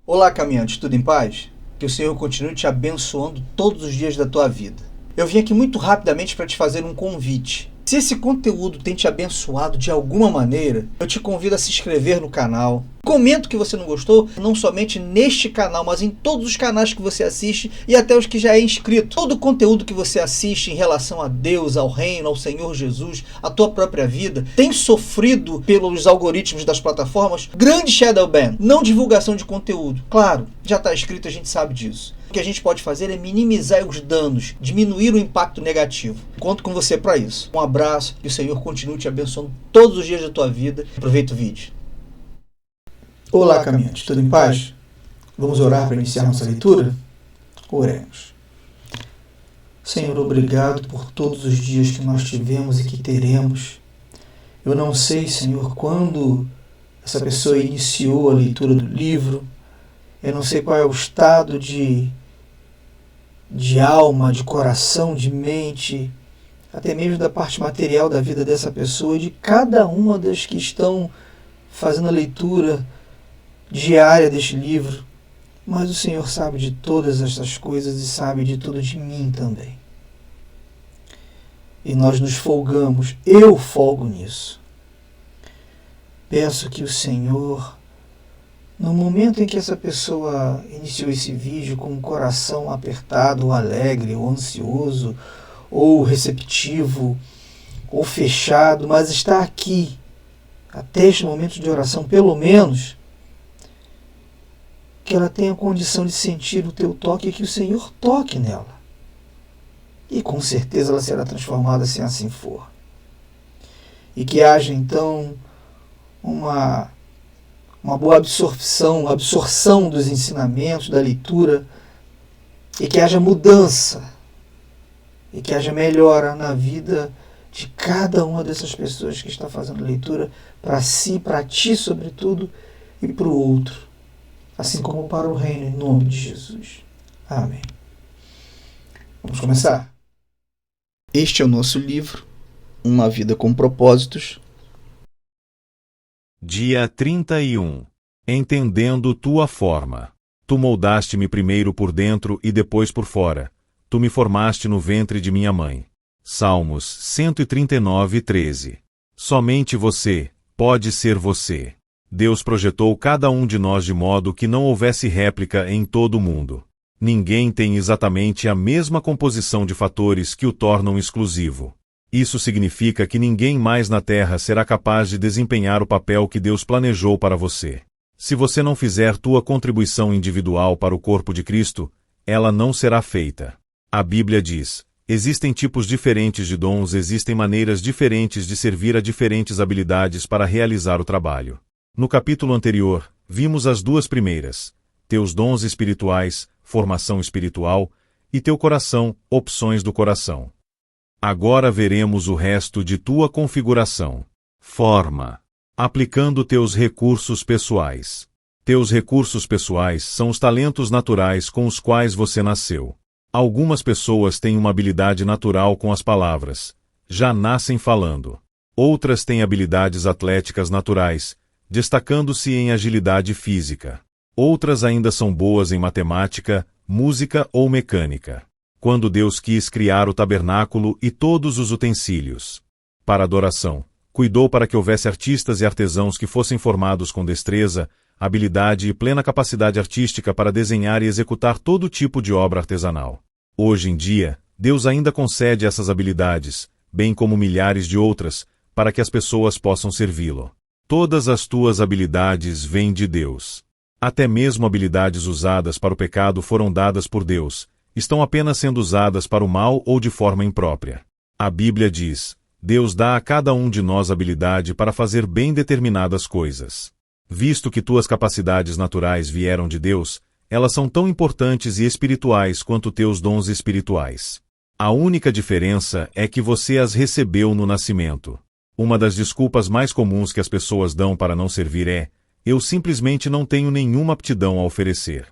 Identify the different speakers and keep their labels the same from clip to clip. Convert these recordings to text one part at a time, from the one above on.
Speaker 1: Olá, caminhante, tudo em paz? Que o Senhor continue te abençoando todos os dias da tua vida. Eu vim aqui muito rapidamente para te fazer um convite. Se esse conteúdo tem te abençoado de alguma maneira, eu te convido a se inscrever no canal. Comenta o que você não gostou, não somente neste canal, mas em todos os canais que você assiste e até os que já é inscrito. Todo o conteúdo que você assiste em relação a Deus, ao reino, ao Senhor Jesus, a tua própria vida, tem sofrido pelos algoritmos das plataformas grande shadow ban, não divulgação de conteúdo. Claro, já está escrito, a gente sabe disso. O que a gente pode fazer é minimizar os danos, diminuir o impacto negativo. Conto com você para isso. Um abraço e o Senhor continue te abençoando todos os dias da tua vida. Aproveita o vídeo.
Speaker 2: Olá, caminhante, tudo em paz? Vamos orar para iniciar nossa leitura? Oremos. Senhor, obrigado por todos os dias que nós tivemos e que teremos. Eu não sei, Senhor, quando essa pessoa iniciou a leitura do livro. Eu não sei qual é o estado de alma, de coração, de mente, até mesmo da parte material da vida dessa pessoa e de cada uma das que estão fazendo a leitura diária deste livro. Mas o Senhor sabe de todas essas coisas e sabe de tudo de mim também. E nós nos folgamos, eu folgo nisso. Peço que o Senhor, no momento em que essa pessoa iniciou esse vídeo com o coração apertado, ou alegre, ou ansioso, ou receptivo, ou fechado, mas está aqui, até este momento de oração, pelo menos, que ela tenha condição de sentir o teu toque e que o Senhor toque nela. E com certeza ela será transformada se assim for. E que haja então uma boa absorção dos ensinamentos, da leitura, e que haja mudança, e que haja melhora na vida de cada uma dessas pessoas que está fazendo leitura, para si, para ti sobretudo, e para o outro, assim como para o reino, em nome de Jesus. Amém. Vamos começar?
Speaker 1: Este é o nosso livro, Uma Vida com Propósitos.
Speaker 3: Dia 31. Entendendo tua forma. Tu moldaste-me primeiro por dentro e depois por fora. Tu me formaste no ventre de minha mãe. Salmos 139, 13. Somente você pode ser você. Deus projetou cada um de nós de modo que não houvesse réplica em todo o mundo. Ninguém tem exatamente a mesma composição de fatores que o tornam exclusivo. Isso significa que ninguém mais na Terra será capaz de desempenhar o papel que Deus planejou para você. Se você não fizer tua contribuição individual para o corpo de Cristo, ela não será feita. A Bíblia diz: existem tipos diferentes de dons, existem maneiras diferentes de servir a diferentes habilidades para realizar o trabalho. No capítulo anterior, vimos as duas primeiras: teus dons espirituais, formação espiritual, e teu coração, opções do coração. Agora veremos o resto de tua configuração. Forma. Aplicando teus recursos pessoais. Teus recursos pessoais são os talentos naturais com os quais você nasceu. Algumas pessoas têm uma habilidade natural com as palavras. Já nascem falando. Outras têm habilidades atléticas naturais, destacando-se em agilidade física. Outras ainda são boas em matemática, música ou mecânica. Quando Deus quis criar o tabernáculo e todos os utensílios para adoração, cuidou para que houvesse artistas e artesãos que fossem formados com destreza, habilidade e plena capacidade artística para desenhar e executar todo tipo de obra artesanal. Hoje em dia, Deus ainda concede essas habilidades, bem como milhares de outras, para que as pessoas possam servi-lo. Todas as tuas habilidades vêm de Deus. Até mesmo habilidades usadas para o pecado foram dadas por Deus, estão apenas sendo usadas para o mal ou de forma imprópria. A Bíblia diz: Deus dá a cada um de nós habilidade para fazer bem determinadas coisas. Visto que tuas capacidades naturais vieram de Deus, elas são tão importantes e espirituais quanto teus dons espirituais. A única diferença é que você as recebeu no nascimento. Uma das desculpas mais comuns que as pessoas dão para não servir é: eu simplesmente não tenho nenhuma aptidão a oferecer.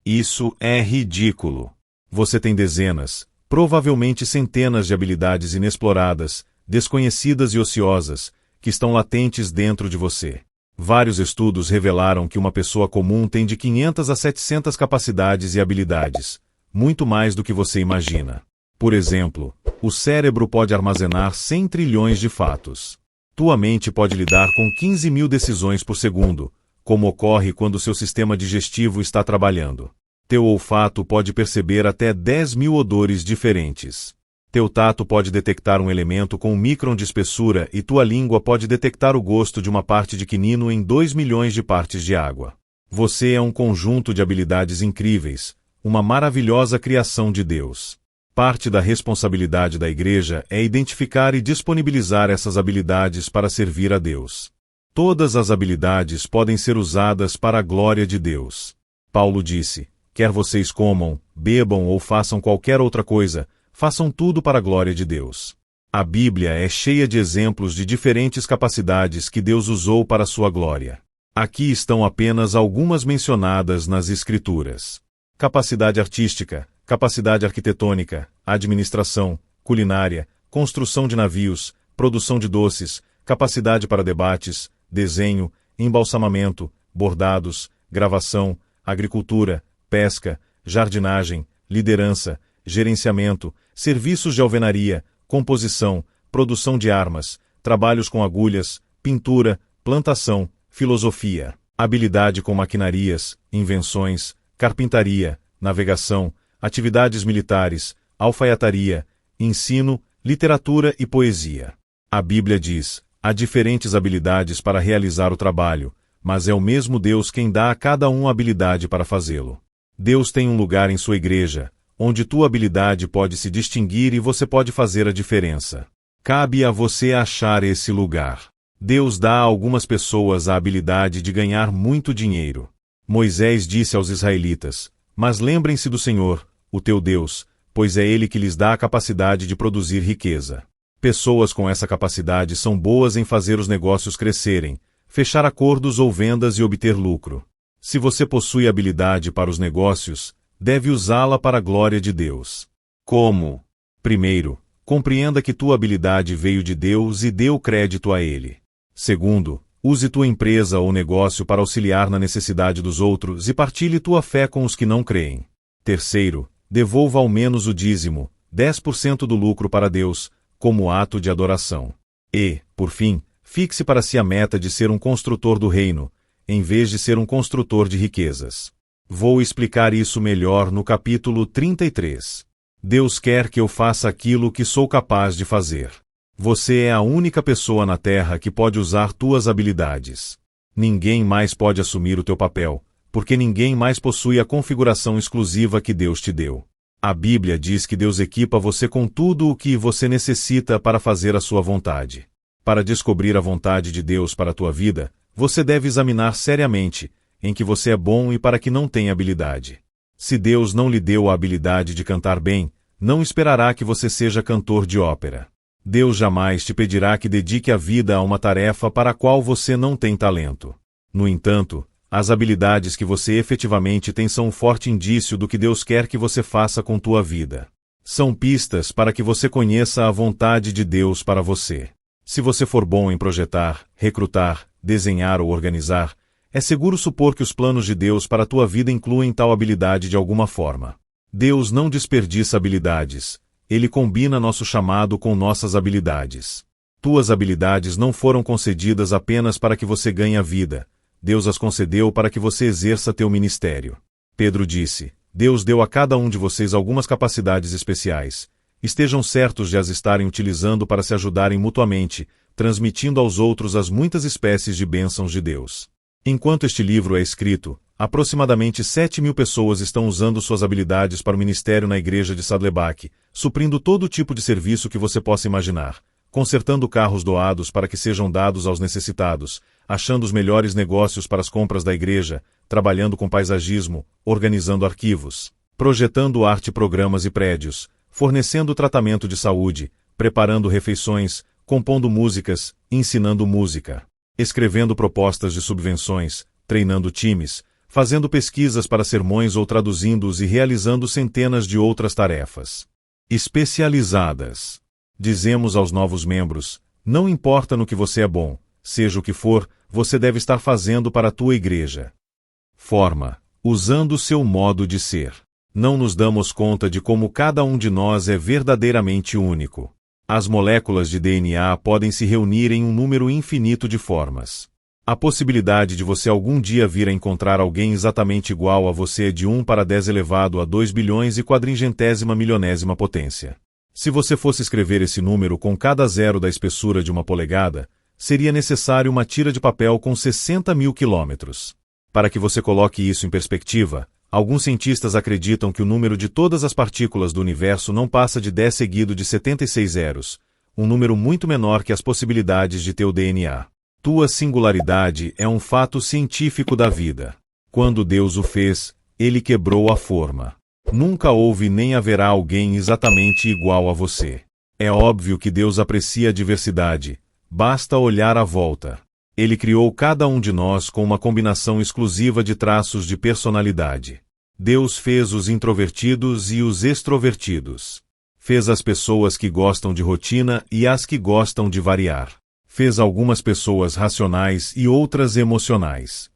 Speaker 3: Isso é ridículo. Você tem dezenas, provavelmente centenas de habilidades inexploradas, desconhecidas e ociosas, que estão latentes dentro de você. Vários estudos revelaram que uma pessoa comum tem de 500 a 700 capacidades e habilidades, muito mais do que você imagina. Por exemplo, o cérebro pode armazenar 100 trilhões de fatos. Tua mente pode lidar com 15.000 decisões por segundo, como ocorre quando seu sistema digestivo está trabalhando. Teu olfato pode perceber até 10.000 odores diferentes. Teu tato pode detectar um elemento com um micron de espessura e tua língua pode detectar o gosto de uma parte de quinino em 2 milhões de partes de água. Você é um conjunto de habilidades incríveis, uma maravilhosa criação de Deus. Parte da responsabilidade da igreja é identificar e disponibilizar essas habilidades para servir a Deus. Todas as habilidades podem ser usadas para a glória de Deus. Paulo disse: quer vocês comam, bebam ou façam qualquer outra coisa, façam tudo para a glória de Deus. A Bíblia é cheia de exemplos de diferentes capacidades que Deus usou para a sua glória. Aqui estão apenas algumas mencionadas nas Escrituras: capacidade artística, capacidade arquitetônica, administração, culinária, construção de navios, produção de doces, capacidade para debates, desenho, embalsamamento, bordados, gravação, agricultura, pesca, jardinagem, liderança, gerenciamento, serviços de alvenaria, composição, produção de armas, trabalhos com agulhas, pintura, plantação, filosofia, habilidade com maquinarias, invenções, carpintaria, navegação, atividades militares, alfaiataria, ensino, literatura e poesia. A Bíblia diz: há diferentes habilidades para realizar o trabalho, mas é o mesmo Deus quem dá a cada um a habilidade para fazê-lo. Deus tem um lugar em sua igreja, onde tua habilidade pode se distinguir e você pode fazer a diferença. Cabe a você achar esse lugar. Deus dá a algumas pessoas a habilidade de ganhar muito dinheiro. Moisés disse aos israelitas: mas lembrem-se do Senhor, o teu Deus, pois é Ele que lhes dá a capacidade de produzir riqueza. Pessoas com essa capacidade são boas em fazer os negócios crescerem, fechar acordos ou vendas e obter lucro. Se você possui habilidade para os negócios, deve usá-la para a glória de Deus. Como? Primeiro, compreenda que tua habilidade veio de Deus e dê o crédito a Ele. Segundo, use tua empresa ou negócio para auxiliar na necessidade dos outros e partilhe tua fé com os que não creem. Terceiro, devolva ao menos o dízimo, 10% do lucro para Deus, como ato de adoração. E, por fim, fixe para si a meta de ser um construtor do reino, em vez de ser um construtor de riquezas. Vou explicar isso melhor no capítulo 33. Deus quer que eu faça aquilo que sou capaz de fazer. Você é a única pessoa na Terra que pode usar tuas habilidades. Ninguém mais pode assumir o teu papel, porque ninguém mais possui a configuração exclusiva que Deus te deu. A Bíblia diz que Deus equipa você com tudo o que você necessita para fazer a sua vontade. Para descobrir a vontade de Deus para a tua vida, você deve examinar seriamente em que você é bom e para que não tem habilidade. Se Deus não lhe deu a habilidade de cantar bem, não esperará que você seja cantor de ópera. Deus jamais te pedirá que dedique a vida a uma tarefa para a qual você não tem talento. No entanto, as habilidades que você efetivamente tem são um forte indício do que Deus quer que você faça com tua vida. São pistas para que você conheça a vontade de Deus para você. Se você for bom em projetar, recrutar, desenhar ou organizar, é seguro supor que os planos de Deus para a tua vida incluem tal habilidade de alguma forma. Deus não desperdiça habilidades. Ele combina nosso chamado com nossas habilidades. Tuas habilidades não foram concedidas apenas para que você ganhe a vida. Deus as concedeu para que você exerça teu ministério. Pedro disse: Deus deu a cada um de vocês algumas capacidades especiais. Estejam certos de as estarem utilizando para se ajudarem mutuamente, transmitindo aos outros as muitas espécies de bênçãos de Deus. Enquanto este livro é escrito, aproximadamente 7.000 pessoas estão usando suas habilidades para o ministério na igreja de Saddleback, suprindo todo tipo de serviço que você possa imaginar, consertando carros doados para que sejam dados aos necessitados, achando os melhores negócios para as compras da igreja, trabalhando com paisagismo, organizando arquivos, projetando arte, programas e prédios, fornecendo tratamento de saúde, preparando refeições, compondo músicas, ensinando música, escrevendo propostas de subvenções, treinando times, fazendo pesquisas para sermões ou traduzindo-os e realizando centenas de outras tarefas especializadas. Dizemos aos novos membros: não importa no que você é bom, Seja o que for, você deve estar fazendo para a tua igreja. Forma, usando seu modo de ser. Não nos damos conta de como cada um de nós é verdadeiramente único. As moléculas de DNA podem se reunir em um número infinito de formas. A possibilidade de você algum dia vir a encontrar alguém exatamente igual a você é de 1 para 10 elevado a 2 bilhões e quadringentésima milionésima potência. Se você fosse escrever esse número com cada zero da espessura de uma polegada, seria necessário uma tira de papel com 60 mil quilômetros. Para que você coloque isso em perspectiva, alguns cientistas acreditam que o número de todas as partículas do universo não passa de 10 seguido de 76 zeros, um número muito menor que as possibilidades de teu DNA. Tua singularidade é um fato científico da vida. Quando Deus o fez, ele quebrou a forma. Nunca houve nem haverá alguém exatamente igual a você. É óbvio que Deus aprecia a diversidade, basta olhar à volta. Ele criou cada um de nós com uma combinação exclusiva de traços de personalidade. Deus fez os introvertidos e os extrovertidos. Fez as pessoas que gostam de rotina e as que gostam de variar. Fez algumas pessoas racionais e outras emocionais.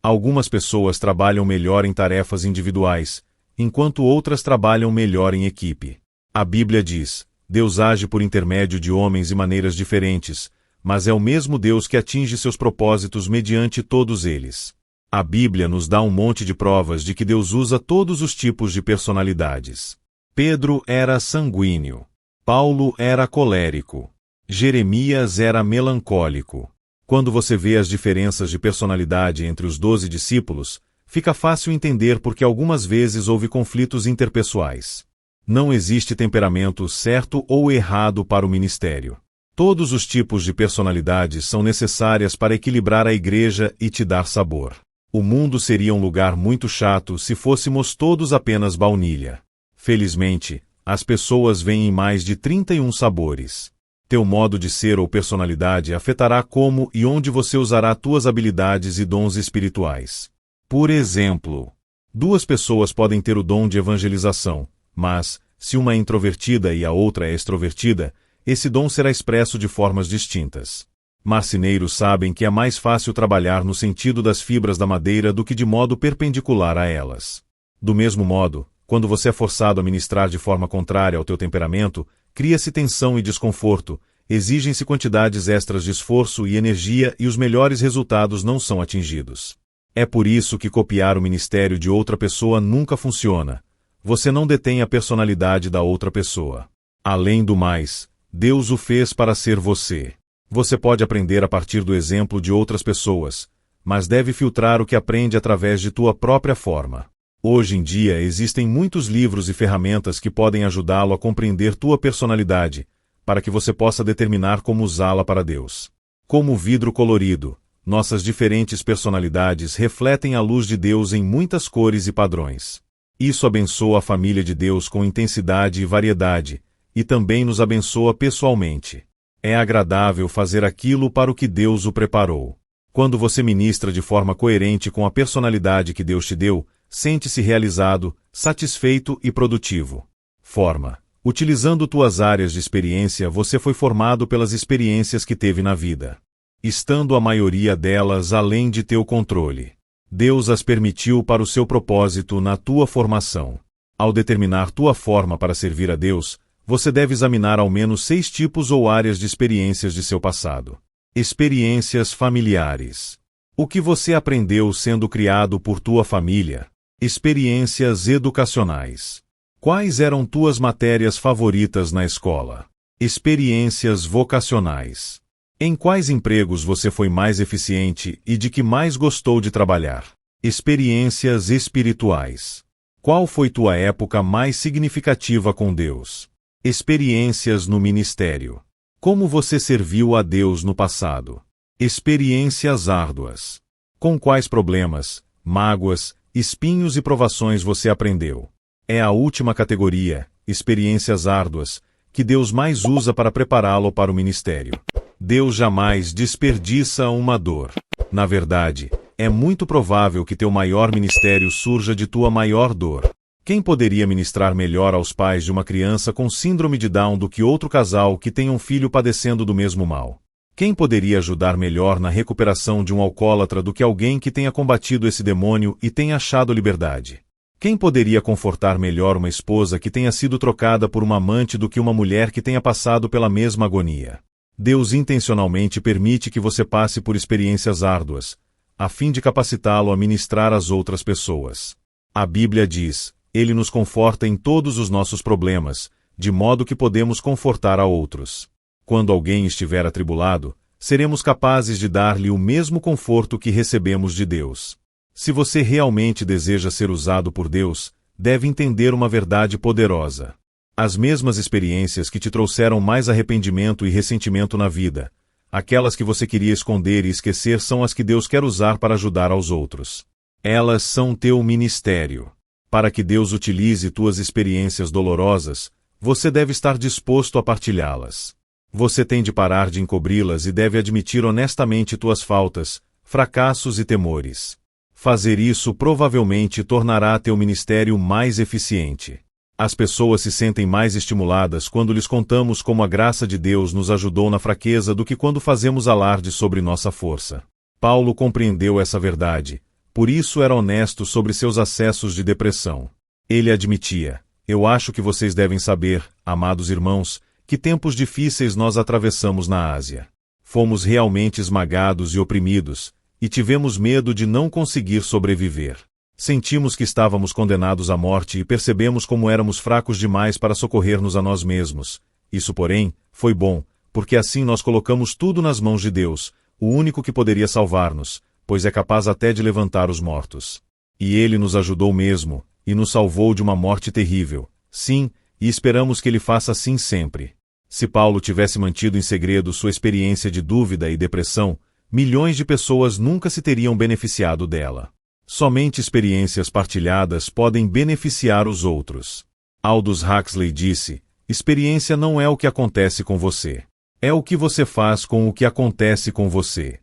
Speaker 3: Algumas pessoas trabalham melhor em tarefas individuais, enquanto outras trabalham melhor em equipe. A Bíblia diz: Deus age por intermédio de homens e maneiras diferentes, mas é o mesmo Deus que atinge seus propósitos mediante todos eles. A Bíblia nos dá um monte de provas de que Deus usa todos os tipos de personalidades. Pedro era sanguíneo. Paulo era colérico. Jeremias era melancólico. Quando você vê as diferenças de personalidade entre os 12 discípulos, fica fácil entender porque algumas vezes houve conflitos interpessoais. Não existe temperamento certo ou errado para o ministério. Todos os tipos de personalidades são necessárias para equilibrar a igreja e te dar sabor. O mundo seria um lugar muito chato se fôssemos todos apenas baunilha. Felizmente, as pessoas vêm em mais de 31 sabores. Teu modo de ser ou personalidade afetará como e onde você usará tuas habilidades e dons espirituais. Por exemplo, 2 pessoas podem ter o dom de evangelização, mas, se uma é introvertida e a outra é extrovertida, esse dom será expresso de formas distintas. Marceneiros sabem que é mais fácil trabalhar no sentido das fibras da madeira do que de modo perpendicular a elas. Do mesmo modo, quando você é forçado a ministrar de forma contrária ao teu temperamento, cria-se tensão e desconforto, exigem-se quantidades extras de esforço e energia e os melhores resultados não são atingidos. É por isso que copiar o ministério de outra pessoa nunca funciona. Você não detém a personalidade da outra pessoa. Além do mais, Deus o fez para ser você. Você pode aprender a partir do exemplo de outras pessoas, mas deve filtrar o que aprende através de tua própria forma. Hoje em dia existem muitos livros e ferramentas que podem ajudá-lo a compreender tua personalidade, para que você possa determinar como usá-la para Deus. Como vidro colorido, nossas diferentes personalidades refletem a luz de Deus em muitas cores e padrões. Isso abençoa a família de Deus com intensidade e variedade, e também nos abençoa pessoalmente. É agradável fazer aquilo para o que Deus o preparou. Quando você ministra de forma coerente com a personalidade que Deus te deu, sente-se realizado, satisfeito e produtivo. Forma. Utilizando tuas áreas de experiência, você foi formado pelas experiências que teve na vida. Estando a maioria delas além de teu controle. Deus as permitiu para o seu propósito na tua formação. Ao determinar tua forma para servir a Deus, você deve examinar ao menos 6 tipos ou áreas de experiências de seu passado. Experiências familiares. O que você aprendeu sendo criado por tua família? Experiências educacionais. Quais eram tuas matérias favoritas na escola? Experiências vocacionais. Em quais empregos você foi mais eficiente e de que mais gostou de trabalhar? Experiências espirituais. Qual foi tua época mais significativa com Deus? Experiências no ministério. Como você serviu a Deus no passado? Experiências árduas. Com quais problemas, mágoas, espinhos e provações você aprendeu? É a última categoria, experiências árduas, que Deus mais usa para prepará-lo para o ministério. Deus jamais desperdiça uma dor. Na verdade, é muito provável que teu maior ministério surja de tua maior dor. Quem poderia ministrar melhor aos pais de uma criança com síndrome de Down do que outro casal que tenha um filho padecendo do mesmo mal? Quem poderia ajudar melhor na recuperação de um alcoólatra do que alguém que tenha combatido esse demônio e tenha achado liberdade? Quem poderia confortar melhor uma esposa que tenha sido trocada por uma amante do que uma mulher que tenha passado pela mesma agonia? Deus intencionalmente permite que você passe por experiências árduas, a fim de capacitá-lo a ministrar às outras pessoas. A Bíblia diz: Ele nos conforta em todos os nossos problemas, de modo que podemos confortar a outros. Quando alguém estiver atribulado, seremos capazes de dar-lhe o mesmo conforto que recebemos de Deus. Se você realmente deseja ser usado por Deus, deve entender uma verdade poderosa. As mesmas experiências que te trouxeram mais arrependimento e ressentimento na vida, aquelas que você queria esconder e esquecer, são as que Deus quer usar para ajudar aos outros. Elas são teu ministério. Para que Deus utilize tuas experiências dolorosas, você deve estar disposto a partilhá-las. Você tem de parar de encobri-las e deve admitir honestamente tuas faltas, fracassos e temores. Fazer isso provavelmente tornará teu ministério mais eficiente. As pessoas se sentem mais estimuladas quando lhes contamos como a graça de Deus nos ajudou na fraqueza do que quando fazemos alarde sobre nossa força. Paulo compreendeu essa verdade, por isso era honesto sobre seus acessos de depressão. Ele admitia: Eu acho que vocês devem saber, amados irmãos, que tempos difíceis nós atravessamos na Ásia. Fomos realmente esmagados e oprimidos, e tivemos medo de não conseguir sobreviver. Sentimos que estávamos condenados à morte e percebemos como éramos fracos demais para socorrer-nos a nós mesmos. Isso, porém, foi bom, porque assim nós colocamos tudo nas mãos de Deus, o único que poderia salvar-nos, pois é capaz até de levantar os mortos. E Ele nos ajudou mesmo, e nos salvou de uma morte terrível. Sim, e esperamos que Ele faça assim sempre. Se Paulo tivesse mantido em segredo sua experiência de dúvida e depressão, milhões de pessoas nunca se teriam beneficiado dela. Somente experiências partilhadas podem beneficiar os outros. Aldous Huxley disse: experiência não é o que acontece com você. É o que você faz com o que acontece com você.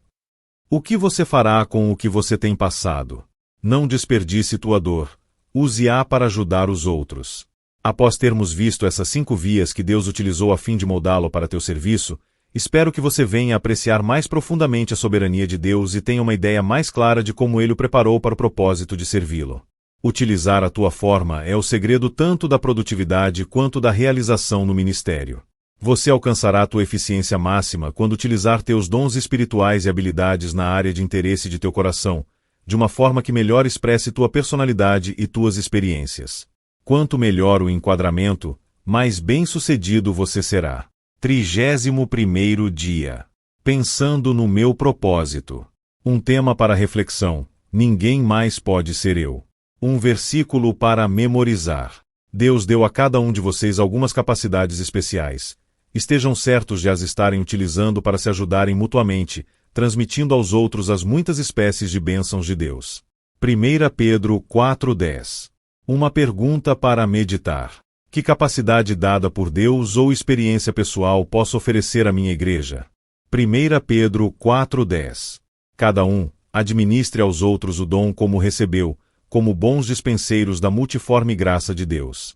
Speaker 3: O que você fará com o que você tem passado? Não desperdice tua dor. Use-a para ajudar os outros. Após termos visto essas 5 vias que Deus utilizou a fim de moldá-lo para teu serviço, espero que você venha apreciar mais profundamente a soberania de Deus e tenha uma ideia mais clara de como Ele o preparou para o propósito de servi-lo. Utilizar a tua forma é o segredo tanto da produtividade quanto da realização no ministério. Você alcançará a tua eficiência máxima quando utilizar teus dons espirituais e habilidades na área de interesse de teu coração, de uma forma que melhor expresse tua personalidade e tuas experiências. Quanto melhor o enquadramento, mais bem-sucedido você será. 31º dia. Pensando no meu propósito. Um tema para reflexão: ninguém mais pode ser eu. Um versículo para memorizar. Deus deu a cada um de vocês algumas capacidades especiais. Estejam certos de as estarem utilizando para se ajudarem mutuamente, transmitindo aos outros as muitas espécies de bênçãos de Deus. 1 Pedro 4:10. Uma pergunta para meditar. Que capacidade dada por Deus ou experiência pessoal posso oferecer à minha igreja? 1 Pedro 4:10. Cada um, administre aos outros o dom como recebeu, como bons dispenseiros da multiforme graça de Deus.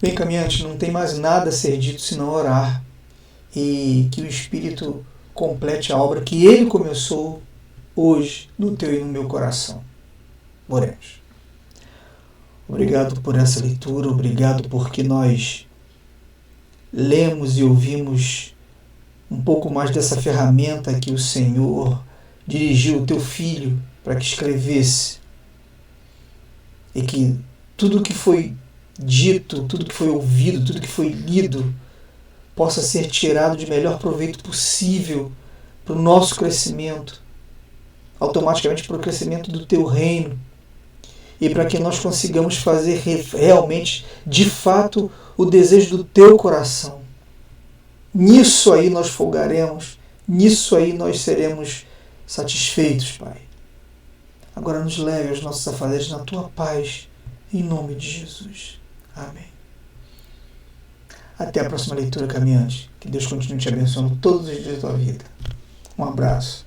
Speaker 2: Bem, caminhante, não tem mais nada a ser dito senão orar e que o Espírito complete a obra que Ele começou hoje no teu e no meu coração. Oremos. Obrigado por essa leitura, obrigado porque nós lemos e ouvimos um pouco mais dessa ferramenta que o Senhor dirigiu o teu Filho para que escrevesse. E que tudo que foi dito, tudo que foi ouvido, tudo que foi lido possa ser tirado de melhor proveito possível para o nosso crescimento, automaticamente para o crescimento do teu reino, e para que nós consigamos fazer realmente, de fato, o desejo do teu coração. Nisso aí nós folgaremos, nisso aí nós seremos satisfeitos, Pai. Agora nos leve aos nossos afazeres na tua paz, em nome de Jesus. Amém. Até a próxima leitura, caminhante. Que Deus continue te abençoando todos os dias da tua vida. Um abraço.